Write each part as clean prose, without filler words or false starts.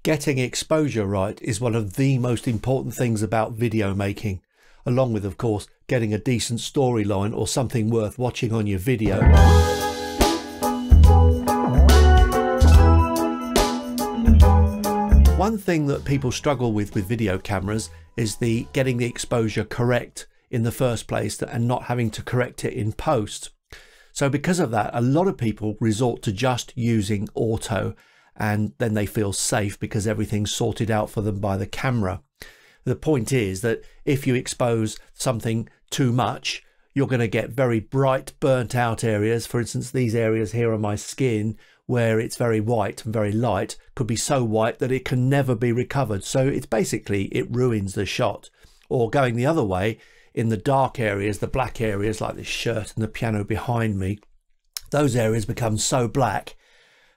Getting exposure right is one of the most important things about video making, along with, of course, getting a decent storyline or something worth watching on your video. One thing that people struggle with video cameras is getting the exposure correct in the first place and not having to correct it in post. So because of that, a lot of people resort to just using auto, and then they feel safe because everything's sorted out for them by the camera. The point is that if you expose something too much, you're going to get very bright, burnt out areas. For instance, these areas here on my skin where it's very white and very light could be so white that it can never be recovered. So it's basically, it ruins the shot. Or going the other way, in the dark areas, the black areas like this shirt and the piano behind me, those areas become so black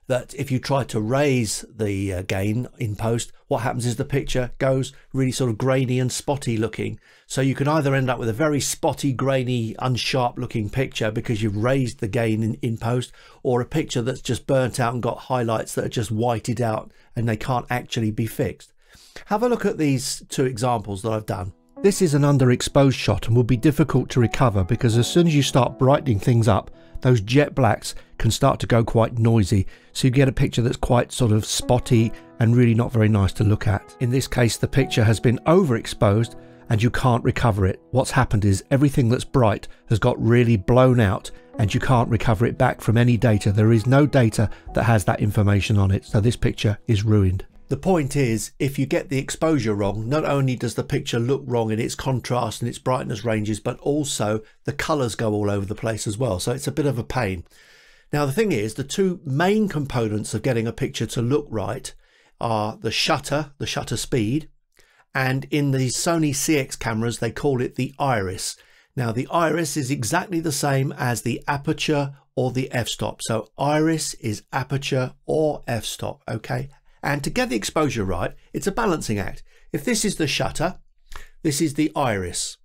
that if you try to raise the gain in post, what happens is the picture goes really sort of grainy and spotty looking. So you can either end up with a very spotty, grainy, unsharp looking picture because you've raised the gain in post, or a picture that's just burnt out and got highlights that are just whited out and they can't actually be fixed. Have a look at these two examples that I've done. This is an underexposed shot and will be difficult to recover because as soon as you start brightening things up, those jet blacks can start to go quite noisy, so you get a picture that's quite sort of spotty and really not very nice to look at. In this case, the picture has been overexposed and you can't recover it. What's happened is everything that's bright has got really blown out and you can't recover it back from any data. There is no data that has that information on it, so this picture is ruined. The point is, if you get the exposure wrong, not only does the picture look wrong in its contrast and its brightness ranges, but also the colours go all over the place as well. So it's a bit of a pain. Now, the thing is, the two main components of getting a picture to look right are the shutter speed, and in the Sony CX cameras, they call it the iris. Now, the iris is exactly the same as the aperture or the f-stop. So iris is aperture or f-stop, okay? And to get the exposure right, it's a balancing act. If this is the shutter, this is the iris.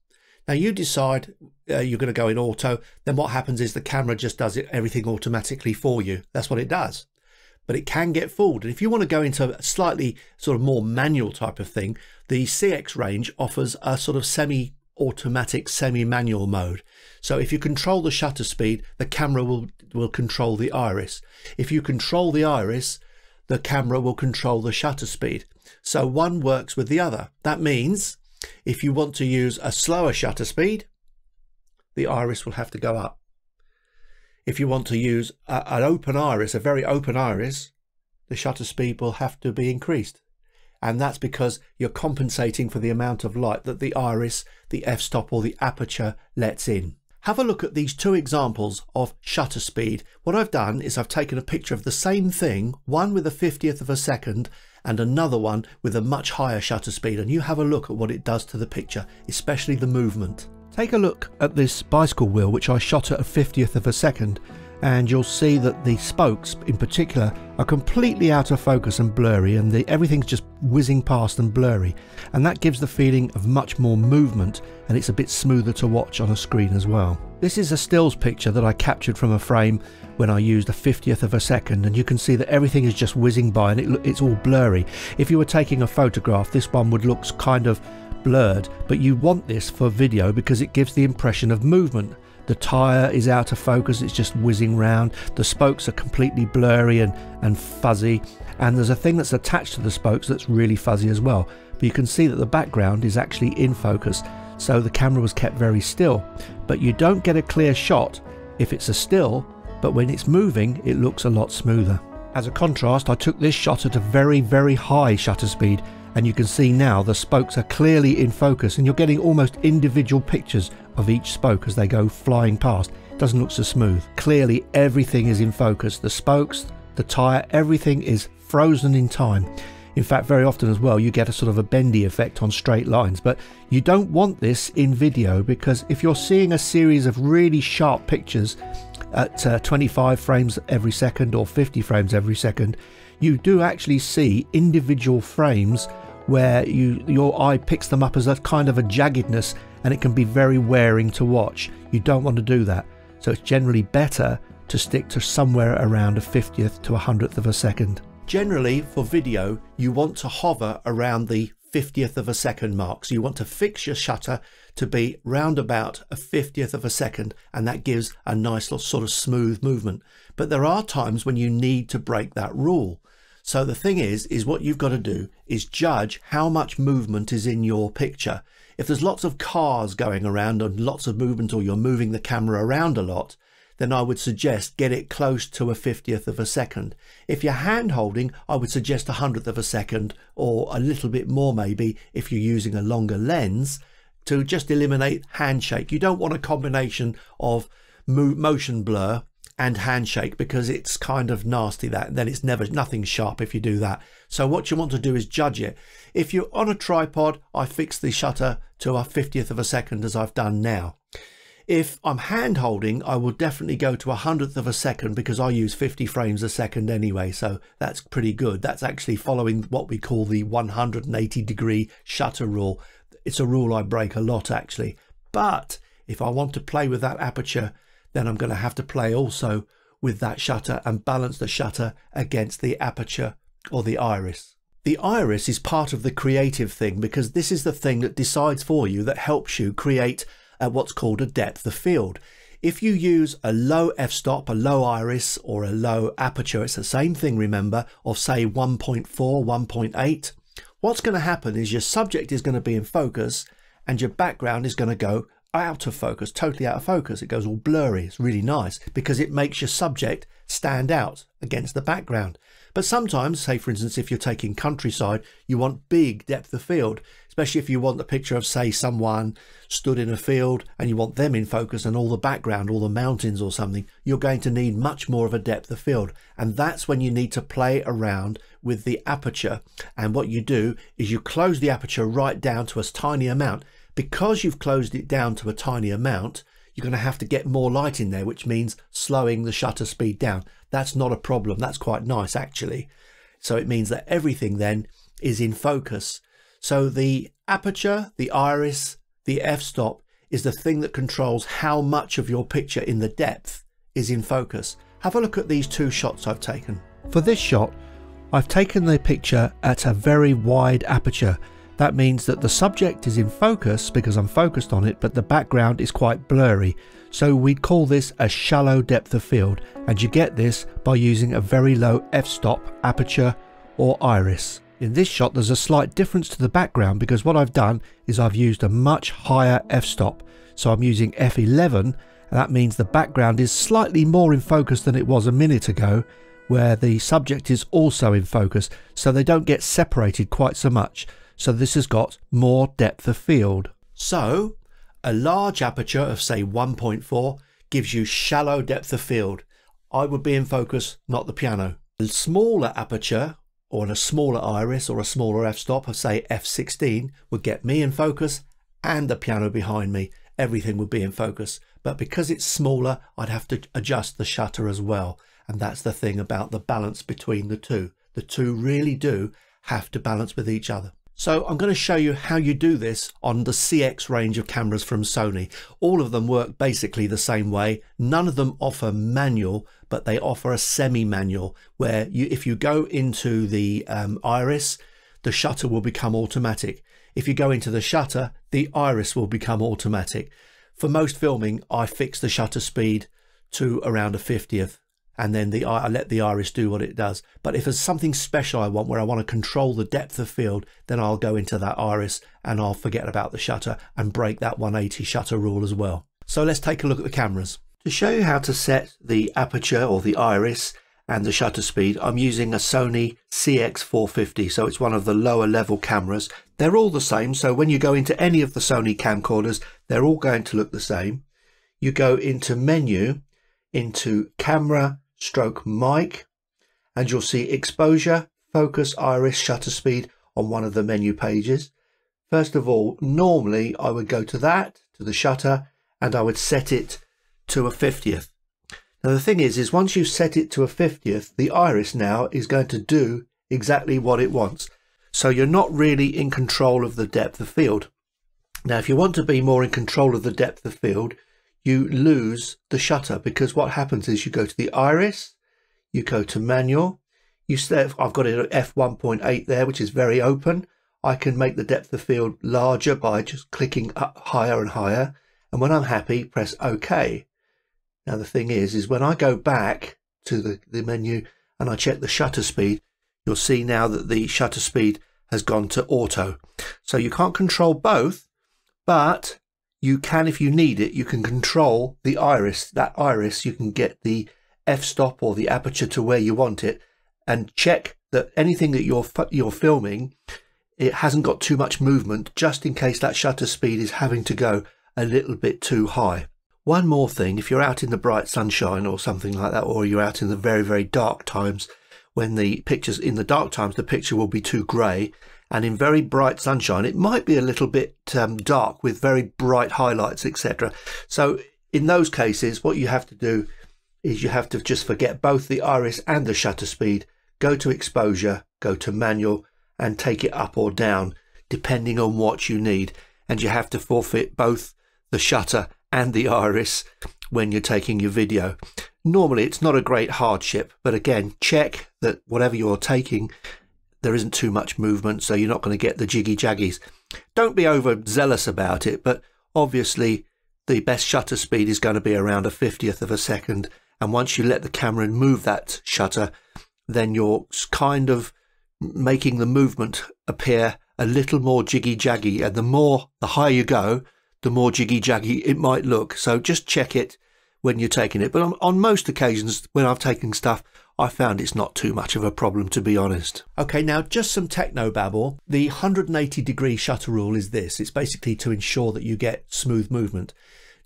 Now you decide you're going to go in auto, then what happens is the camera just does everything automatically for you. That's what it does. But it can get fooled. And if you want to go into a slightly sort of more manual type of thing, the CX range offers a sort of semi-automatic, semi-manual mode. So if you control the shutter speed, the camera will control the iris. If you control the iris, the camera will control the shutter speed. So one works with the other. That means if you want to use a slower shutter speed, the iris will have to go up. If you want to use an open iris, a very open iris, the shutter speed will have to be increased. And that's because you're compensating for the amount of light that the iris, the f-stop or the aperture lets in. Have a look at these two examples of shutter speed. What I've done is I've taken a picture of the same thing, one with a 50th of a second and another one with a much higher shutter speed, and you have a look at what it does to the picture, especially the movement. Take a look at this bicycle wheel which I shot at a 50th of a second, and you'll see that the spokes in particular are completely out of focus and blurry, and everything's just whizzing past and blurry, and that gives the feeling of much more movement, and it's a bit smoother to watch on a screen as well. This is a stills picture that I captured from a frame when I used a 50th of a second, and you can see that everything is just whizzing by and it's all blurry. If you were taking a photograph, this one would look kind of blurred, but you want this for video because it gives the impression of movement. The tyre is out of focus, it's just whizzing round, the spokes are completely blurry and fuzzy, and there's a thing that's attached to the spokes that's really fuzzy as well. But you can see that the background is actually in focus, so the camera was kept very still. But you don't get a clear shot if it's a still, but when it's moving it looks a lot smoother. As a contrast, I took this shot at a very, very high shutter speed, and you can see now the spokes are clearly in focus and you're getting almost individual pictures of each spoke as they go flying past. It doesn't look so smooth. Clearly everything is in focus. The spokes, the tyre, everything is frozen in time. In fact, very often as well you get a sort of a bendy effect on straight lines, but you don't want this in video, because if you're seeing a series of really sharp pictures at 25 frames every second or 50 frames every second, you do actually see individual frames where your eye picks them up as a kind of a jaggedness, and it can be very wearing to watch. You don't want to do that. So it's generally better to stick to somewhere around a 50th to 100th of a second. Generally for video, you want to hover around the 50th of a second mark. So you want to fix your shutter to be round about a 50th of a second, and that gives a nice little sort of smooth movement. But there are times when you need to break that rule. So the thing is what you've got to do is judge how much movement is in your picture. If there's lots of cars going around and lots of movement, or you're moving the camera around a lot, then I would suggest get it close to a 50th of a second. If you're hand holding, I would suggest a 100th of a second, or a little bit more maybe if you're using a longer lens, to just eliminate handshake. You don't want a combination of motion blur and handshake, because it's kind of nasty. Then it's nothing sharp if you do that. So what you want to do is judge it. If you're on a tripod, I fix the shutter to a 50th of a second, as I've done now. If I'm hand holding, I will definitely go to a 100th of a second, because I use 50 frames a second anyway, so that's pretty good. That's actually following what we call the 180-degree shutter rule. It's a rule I break a lot actually. But if I want to play with that aperture, then I'm going to have to play also with that shutter and balance the shutter against the aperture or the iris. The iris is part of the creative thing, because this is the thing that decides for you, that helps you create what's called a depth of field. If you use a low f-stop, a low iris, or a low aperture, it's the same thing, remember, of say 1.4, 1.8, what's going to happen is your subject is going to be in focus and your background is going to go out of focus, totally out of focus. It goes all blurry. It's really nice because it makes your subject stand out against the background. But sometimes, say for instance, if you're taking countryside, you want big depth of field, especially if you want the picture of, say, someone stood in a field and you want them in focus and all the background, all the mountains or something, you're going to need much more of a depth of field. And that's when you need to play around with the aperture. And what you do is you close the aperture right down to a tiny amount. Because you've closed it down to a tiny amount, you're going to have to get more light in there, which means slowing the shutter speed down. That's not a problem. That's quite nice actually. So it means that everything then is in focus. So the aperture, the iris, the f-stop is the thing that controls how much of your picture in the depth is in focus. Have a look at these two shots I've taken. For this shot, I've taken the picture at a very wide aperture. That means that the subject is in focus because I'm focused on it, but the background is quite blurry. So we'd call this a shallow depth of field, and you get this by using a very low f-stop, aperture or iris. In this shot there's a slight difference to the background because what I've done is I've used a much higher f-stop. So I'm using f11, and that means the background is slightly more in focus than it was a minute ago, where the subject is also in focus, so they don't get separated quite so much. So this has got more depth of field. So a large aperture of say 1.4 gives you shallow depth of field. I would be in focus, not the piano. A smaller aperture or a smaller iris or a smaller f-stop of say f16 would get me in focus and the piano behind me. Everything would be in focus. But because it's smaller, I'd have to adjust the shutter as well. And that's the thing about the balance between the two. The two really do have to balance with each other. So I'm going to show you how you do this on the CX range of cameras from Sony. All of them work basically the same way. None of them offer manual, but they offer a semi-manual where if you go into the iris, the shutter will become automatic. If you go into the shutter, the iris will become automatic. For most filming, I fix the shutter speed to around a 50th. And then I let the iris do what it does. But if there's something special I want, where I want to control the depth of field, then I'll go into that iris and I'll forget about the shutter and break that 180 shutter rule as well. So let's take a look at the cameras. To show you how to set the aperture or the iris and the shutter speed, I'm using a Sony CX450. So it's one of the lower level cameras. They're all the same. So when you go into any of the Sony camcorders, they're all going to look the same. You go into menu, into camera, stroke mic, and you'll see exposure, focus, iris, shutter speed on one of the menu pages. First of all, normally I would go to the shutter, and I would set it to a 50th. Now the thing is once you set it to a 50th, the iris now is going to do exactly what it wants. So you're not really in control of the depth of field. Now if you want to be more in control of the depth of field, you lose the shutter, because what happens is you go to the iris, you go to manual, You said I've got it at f1.8 there, which is very open. I can make the depth of field larger by just clicking up higher and higher. And when I'm happy, press OK. Now the thing is when I go back to the menu and I check the shutter speed, you'll see now that the shutter speed has gone to auto. So you can't control both, but you can, if you need it, you can control the iris. That iris, you can get the f-stop or the aperture to where you want it, and check that anything that you're filming, it hasn't got too much movement, just in case that shutter speed is having to go a little bit too high. One more thing, if you're out in the bright sunshine or something like that, or you're out in the very, very dark times, when the pictures, in the dark times, the picture will be too grey, and in very bright sunshine, it might be a little bit dark with very bright highlights, etc. So in those cases, what you have to do is you have to just forget both the iris and the shutter speed, go to exposure, go to manual, and take it up or down depending on what you need. And you have to forfeit both the shutter and the iris when you're taking your video. Normally it's not a great hardship, but again, check that whatever you're taking, there isn't too much movement, so you're not going to get the jiggy jaggies. Don't be overzealous about it, but obviously the best shutter speed is going to be around a 50th of a second, and once you let the camera move that shutter, then you're kind of making the movement appear a little more jiggy jaggy, and the higher you go, the more jiggy jaggy it might look. So just check it when you're taking it. But on most occasions when I've taken stuff, I found it's not too much of a problem, to be honest. Okay, now just some techno babble. The 180-degree shutter rule is this. It's basically to ensure that you get smooth movement.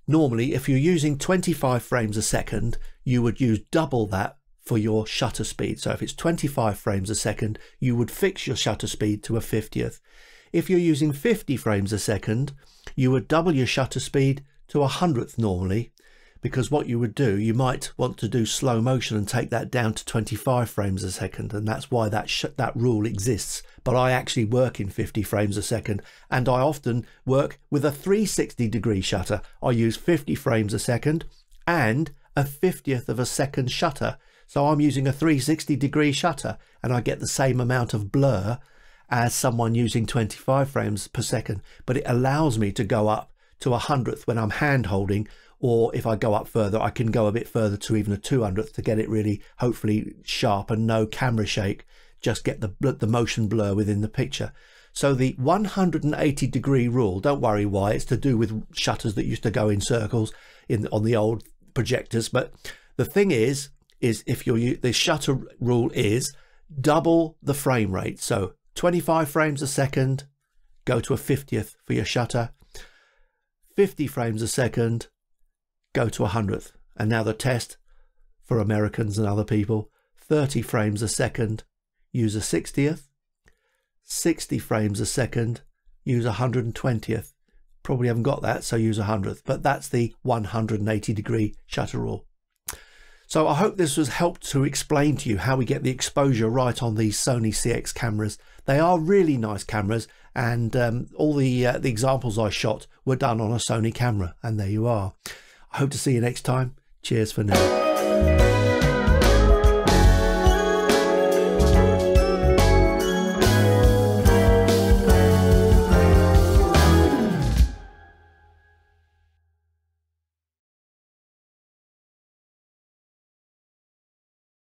Normally, if you're using 25 frames a second, you would use double that for your shutter speed. So if it's 25 frames a second, you would fix your shutter speed to a 50th. If you're using 50 frames a second, you would double your shutter speed to a 100th normally, because what you would do, you might want to do slow motion and take that down to 25 frames a second, and that's why that rule exists. But I actually work in 50 frames a second, and I often work with a 360-degree shutter. I use 50 frames a second and a 50th of a second shutter. So I'm using a 360-degree shutter, and I get the same amount of blur as someone using 25 frames per second, but it allows me to go up to a 100th when I'm hand holding, or if I go up further, I can go a bit further to even a 200th to get it really, hopefully, sharp and no camera shake, just get the motion blur within the picture. So the 180-degree rule, don't worry why, it's to do with shutters that used to go in circles on the old projectors, but the thing is if the shutter rule is double the frame rate. So 25 frames a second, go to a 50th for your shutter. 50 frames a second, go to a 100th. And now the test for Americans and other people, 30 frames a second, use a 60th. 60 frames a second, use a 120th. Probably haven't got that, so use a 100th. But that's the 180-degree shutter rule. So I hope this has helped to explain to you how we get the exposure right on these Sony CX cameras. They are really nice cameras, and all the examples I shot were done on a Sony camera, and there you are. I hope to see you next time. Cheers for now.